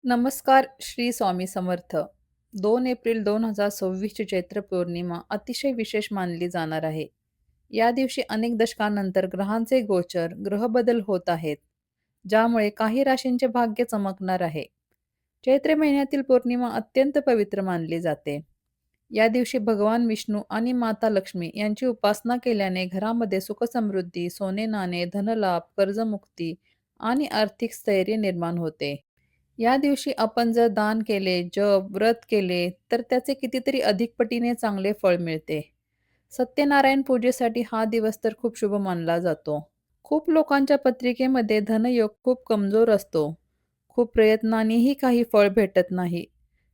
नमस्कार श्री स्वामी समर्थ. 2 एप्रिल 2026ची चैत्र पौर्णिमा अतिशय विशेष मानली जाणार आहे. या दिवशी अनेक दशकांनंतर ग्रहांचे गोचर, ग्रहबदल होत आहेत, ज्यामुळे काही राशींचे भाग्य चमकणार आहे. चैत्र महिन्यातील पौर्णिमा अत्यंत पवित्र मानली जाते. या दिवशी भगवान विष्णू आणि माता लक्ष्मी यांची उपासना केल्याने घरामध्ये सुखसमृद्धी, सोने-नाणे, धनलाभ, कर्जमुक्ती आणि आर्थिक स्थैर्य निर्माण होते. या दिवशी आपण जर दान केले, जप, व्रत केले, तर त्याचे कितीतरी अधिक पटीने चांगले फळ मिळते. सत्यनारायण पूजेसाठी हा दिवस तर खूप शुभ मानला जातो. खूप लोकांच्या पत्रिकेमध्ये धनयोग खूप कमजोर असतो. खूप प्रयत्नांनीही काही फळ भेटत नाही.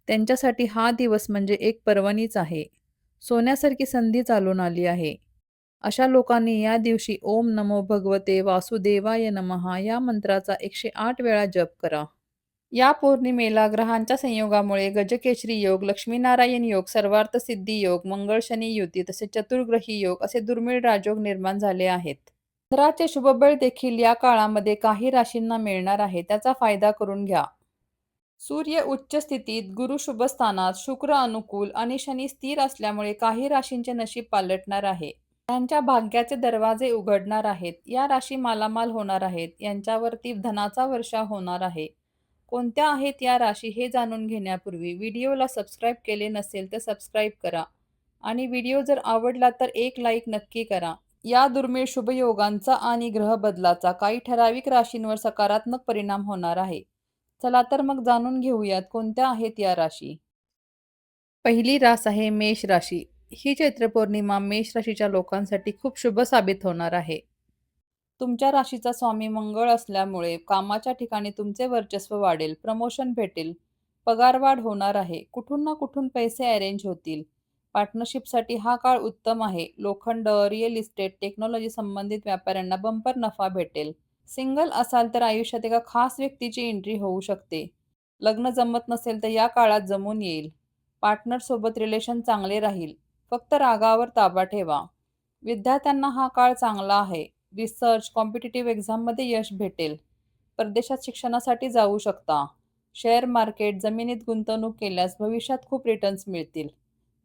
त्यांच्यासाठी हा दिवस म्हणजे एक पर्वणीच आहे. सोन्यासारखी संधी चालून आली आहे. अशा लोकांनी या दिवशी ओम नमो भगवते वासुदेवाय नमः या मंत्राचा 108 वेळा जप करा. या पौर्णिमेला ग्रहांच्या संयोगामुळे गजकेसरी योग, लक्ष्मीनारायण योग, सर्वार्थसिद्धी योग, मंगळ-शनी युती तसेच चतुर्ग्रही योग असे दुर्मिळ राजयोग निर्माण झाले आहेत. चंद्राचे शुभबळ देखील या काळामध्ये काही राशींना मिळणार आहे. त्याचा फायदा करून घ्या. सूर्य उच्च स्थितीत, गुरु शुभ स्थानात, शुक्र अनुकूल आणि शनी स्थिर असल्यामुळे काही राशींचे नशीब पालटणार आहे. त्यांच्या भाग्याचे दरवाजे उघडणार आहेत. या राशी मालामाल होणार आहेत. यांच्यावरती धनाचा वर्षाव होणार आहे. कोणत्या आहेत या राशी हे जाणून घेण्यापूर्वी व्हिडिओला सबस्क्राईब केले नसेल तर सबस्क्राईब करा आणि व्हिडिओ जर आवडला तर एक लाईक नक्की करा. या दुर्मिळ शुभयोगांचा आणि ग्रह बदलाचा काही ठराविक राशींवर सकारात्मक परिणाम होणार आहे. चला तर मग जाणून घेऊयात कोणत्या आहेत या राशी. पहिली रास आहे मेष राशी. ही चैत्र पौर्णिमा मेष राशीच्या लोकांसाठी खूप शुभ साबित होणार आहे. तुमच्या राशीचा स्वामी मंगळ असल्यामुळे कामाच्या ठिकाणी तुमचे वर्चस्व वाढेल, प्रमोशन भेटेल, पगारवाढ होणार आहे, कुठून ना कुठून पैसे अरेंज होतील. पार्टनरशिपसाठी हा काळ उत्तम आहे. लोखंड, रिअल इस्टेट, टेक्नॉलॉजी संबंधित व्यापाऱ्यांना बंपर नफा भेटेल. सिंगल असाल तर आयुष्यात एका खास व्यक्तीची एंट्री होऊ शकते. लग्न जमत नसेल तर या काळात जमून येईल. पार्टनर सोबत रिलेशन चांगले राहील. फक्त रागावर ताबा ठेवा. विद्यार्थ्यांना हा काळ चांगला आहे. रिसर्च, कॉम्पिटिटिव्ह एक्झाममध्ये यश भेटेल. परदेशात शिक्षणासाठी जाऊ शकता. शेअर मार्केट, जमिनीत गुंतवणूक केल्यास भविष्यात खूप रिटर्न्स मिळतील.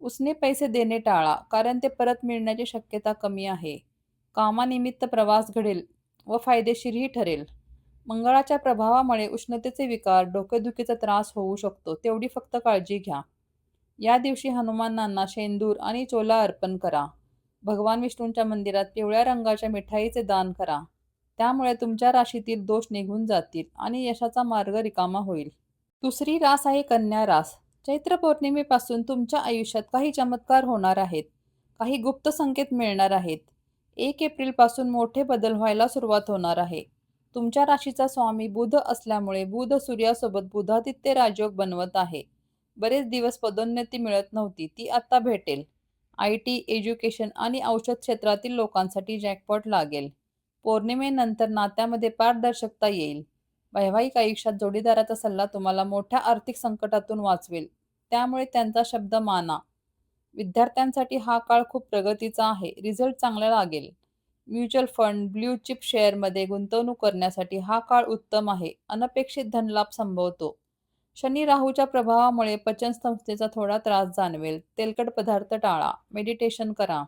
उसने पैसे देणे टाळा, कारण ते परत मिळण्याची शक्यता कमी आहे. कामानिमित्त प्रवास घडेल व फायदेशीरही ठरेल. मंगळाच्या प्रभावामुळे उष्णतेचे विकार, डोकेदुखीचा त्रास होऊ शकतो, तेवढी फक्त काळजी घ्या. या दिवशी हनुमानांना शेंदूर आणि चोला अर्पण करा. भगवान विष्णूंच्या मंदिरात पिवळ्या रंगाच्या मिठाईचे दान करा. त्यामुळे तुमच्या राशीतील दोष निघून जातील आणि यशाचा मार्ग रिकामा होईल. दुसरी रास आहे कन्या रास. चैत्र पौर्णिमेपासून तुमच्या आयुष्यात काही चमत्कार होणार आहेत. काही गुप्त संकेत मिळणार आहेत. 1 एप्रिल पासून मोठे बदल व्हायला सुरुवात होणार आहे. तुमच्या राशीचा स्वामी बुध असल्यामुळे बुध सूर्यासोबत बुधादित्य राजयोग बनवत आहे. बरेच दिवस पदोन्नती मिळत नव्हती, ती आता भेटेल. आय-टी, एज्युकेशन आणि औषध क्षेत्रातील लोकांसाठी जॅकपॉट लागेल. पौर्णिमेनंतर नात्यामध्ये पारदर्शकता येईल. वैवाहिक आयुष्यात जोडीदाराचा सल्ला तुम्हाला मोठ्या आर्थिक संकटातून वाचवेल. त्यामुळे त्यांचा शब्द माना. विद्यार्थ्यांसाठी हा काळ खूप प्रगतीचा आहे. रिझल्ट चांगला लागेल. म्युच्युअल फंड, ब्ल्यू चिप शेअरमध्ये गुंतवणूक करण्यासाठी हा काळ उत्तम आहे. अनपेक्षित धनलाभ संभवतो. शनी राहूच्या प्रभावामुळे पचन संस्थेचा थोडा त्रास जाणवेल. तेलकट पदार्थ टाळा. मेडिटेशन करा.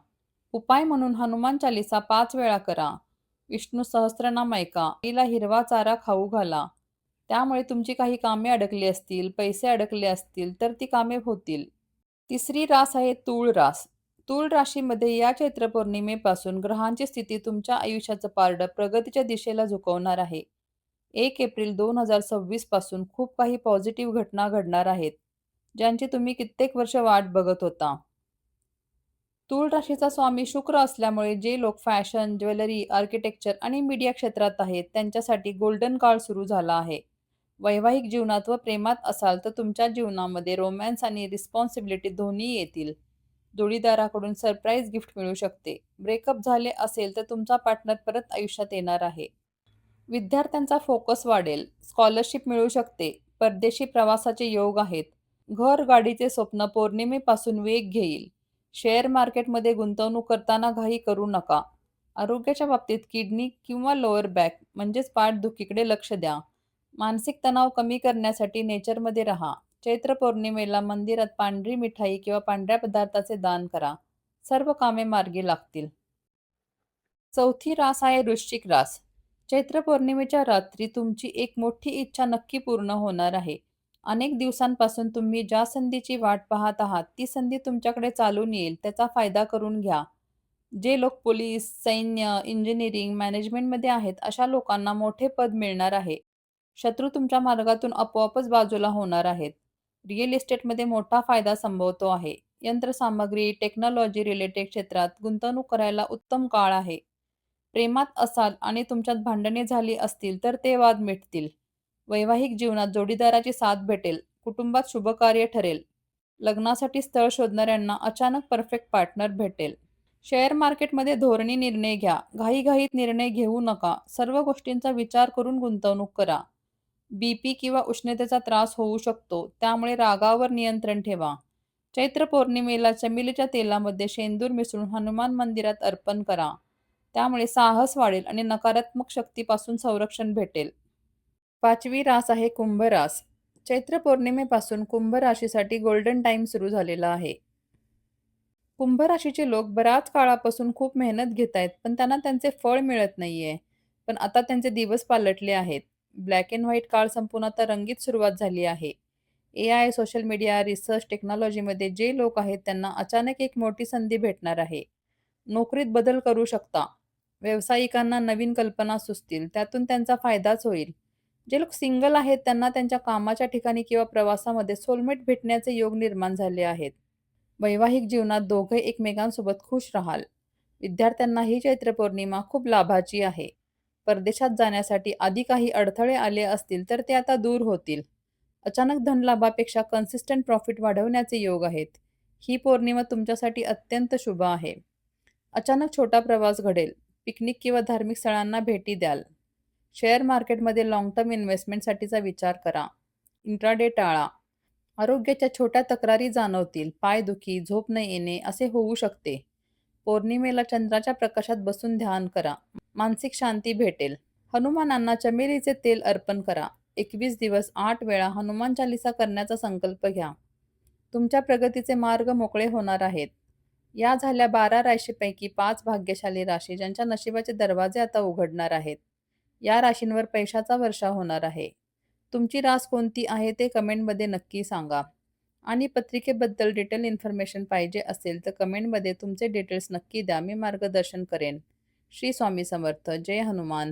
उपाय म्हणून हनुमान चालीसा 5 वेळा करा. विष्णू सहस्त्रनाम ऐका. आईला हिरवा चारा खाऊ घाला. त्यामुळे तुमची काही कामे अडकली असतील, पैसे अडकले असतील तर ती कामे होतील. तिसरी रास आहे तूळ रास. तूळ राशीमध्ये या चैत्र पौर्णिमेपासून ग्रहांची स्थिती तुमच्या आयुष्याचं पारडं प्रगतीच्या दिशेला झुकवणार आहे. 1 एप्रिल 2026 पासून खूप काही पॉझिटिव्ह घटना घडणार आहेत, ज्यांची तुम्ही कित्येक वर्ष वाट बघत होता. तूळ राशीचा स्वामी शुक्र असल्यामुळे जे लोक फॅशन, ज्वेलरी, आर्किटेक्चर आणि मीडिया क्षेत्रात आहेत, त्यांच्यासाठी गोल्डन काळ सुरू झाला आहे. वैवाहिक जीवनात व प्रेमात असाल तर तुमच्या जीवनामध्ये रोमॅन्स आणि रिस्पॉन्सिबिलिटी दोन्ही येतील. जोडीदाराकडून सरप्राईज गिफ्ट मिळू शकते. ब्रेकअप झाले असेल तर तुमचा पार्टनर परत आयुष्यात येणार आहे. विद्यार्थ्यांचा फोकस वाढेल. स्कॉलरशिप मिळू शकते. परदेशी प्रवासाचे योग आहेत. घर गाडीचे स्वप्न पौर्णिमेपासून वेग घेईल. शेअर मार्केटमध्ये गुंतवणूक करताना घाई करू नका. आरोग्याच्या बाबतीत किडनी किंवा लोअर बॅक म्हणजेच पाठदुखीकडे लक्ष द्या. मानसिक तणाव कमी करण्यासाठी नेचरमध्ये राहा. चैत्र पौर्णिमेला मंदिरात पांढरी मिठाई किंवा पांढऱ्या पदार्थाचे दान करा. सर्व कामे मार्गी लागतील. चौथी रास आहे वृश्चिक रास. चैत्र पौर्णिमेच्या रात्री तुमची एक मोठी इच्छा नक्की पूर्ण होणार आहे. अनेक दिवसांपासून तुम्ही ज्या संधीची वाट पाहत आहात, ती संधी तुमच्याकडे चालून येईल. त्याचा फायदा करून घ्या. जे लोक पोलीस, सैन्य, इंजिनिअरिंग, मॅनेजमेंटमध्ये आहेत, अशा लोकांना मोठे पद मिळणार आहे. शत्रू तुमच्या मार्गातून आपोआपच बाजूला होणार आहेत. रिअल इस्टेटमध्ये मोठा फायदा संभवतो आहे. यंत्रसामग्री, टेक्नॉलॉजी रिलेटेड क्षेत्रात गुंतवणूक करायला उत्तम काळ आहे. प्रेमात असाल आणि तुमच्यात भांडणे झाली असतील तर ते वाद मिटतील. वैवाहिक जीवनात जोडीदाराची साथ भेटेल. कुटुंबात शुभकार्य ठरेल. लग्नासाठी स्थळ शोधणाऱ्यांना अचानक परफेक्ट पार्टनर भेटेल. शेअर मार्केटमध्ये धोरणी निर्णय घ्या. घाईघाईत निर्णय घेऊ नका. सर्व गोष्टींचा विचार करून गुंतवणूक करा. बीपी किंवा उष्णतेचा त्रास होऊ शकतो, त्यामुळे रागावर नियंत्रण ठेवा. चैत्र पौर्णिमेला चमेलीच्या तेलामध्ये शेंदूर मिसळून हनुमान मंदिरात अर्पण करा. त्यामुळे साहस वाढेल आणि नकारात्मक शक्तीपासून संरक्षण भेटेल. पाचवी रास आहे कुंभ रास. चैत्र पौर्णिमेपासून कुंभ राशीसाठी गोल्डन टाइम सुरू झालेला आहे. कुंभ राशीचे लोक बऱ्याच काळापासून खूप मेहनत घेत आहेत, पण त्यांना त्यांचे फळ मिळत नाहीये. पण आता त्यांचे दिवस पालटले आहेत. ब्लॅक अँड व्हाईट काळ संपून आता रंगीत सुरुवात झाली आहे. एआय, सोशल मीडिया, रिसर्च, टेक्नॉलॉजीमध्ये जे लोक आहेत त्यांना अचानक एक मोठी संधी भेटणार आहे. नोकरीत बदल करू शकता. व्यावसायिकांना नवीन कल्पना सुचतील, त्यातून त्यांचा फायदाच होईल. जे लोक सिंगल आहेत त्यांना त्यांच्या कामाच्या ठिकाणी किंवा प्रवासामध्ये सोलमेट भेटण्याचे योग निर्माण झाले आहेत. वैवाहिक जीवनात दोघे एकमेकांसोबत खुश राहाल. विद्यार्थ्यांना ही चैत्र पौर्णिमा खूप लाभाची आहे. परदेशात जाण्यासाठी आधी काही अडथळे आले असतील तर ते आता दूर होतील. अचानक धनलाभापेक्षा कन्सिस्टंट प्रॉफिट वाढवण्याचे योग आहेत. ही पौर्णिमा तुमच्यासाठी अत्यंत शुभ आहे. अचानक छोटा प्रवास घडेल. पिकनिक किंवा धार्मिक स्थळांना भेटी द्याल. शेअर मार्केटमध्ये लाँग टर्म इन्व्हेस्टमेंटसाठीचा विचार करा. इंट्राडे टाळा. आरोग्याच्या छोट्या तक्रारी जाणवतील. पायदुखी, झोप न येणे असे होऊ शकते. पौर्णिमेला चंद्राच्या प्रकाशात बसून ध्यान करा. मानसिक शांती भेटेल. हनुमानांना चमेलीचे तेल अर्पण करा. 21 दिवस 8 वेळा हनुमान चालीसा करण्याचा संकल्प घ्या. तुमच्या प्रगतीचे मार्ग मोकळे होणार आहेत. या झाल्या 12 राशीपैकी 5 भाग्यशाली राशी ज्यांच्या नशिबाचे दरवाजे आता उघडणार आहेत. या राशींवर पैशाचा वर्षाव होणार आहे. तुमची रास कोणती आहे ते कमेंटमध्ये नक्की सांगा. आणि पत्रिकेबद्दल डिटेल इन्फॉर्मेशन पाहिजे असेल तर कमेंटमध्ये तुमचे डिटेल्स नक्की द्या. मी मार्गदर्शन करेन. श्री स्वामी समर्थ. जय हनुमान.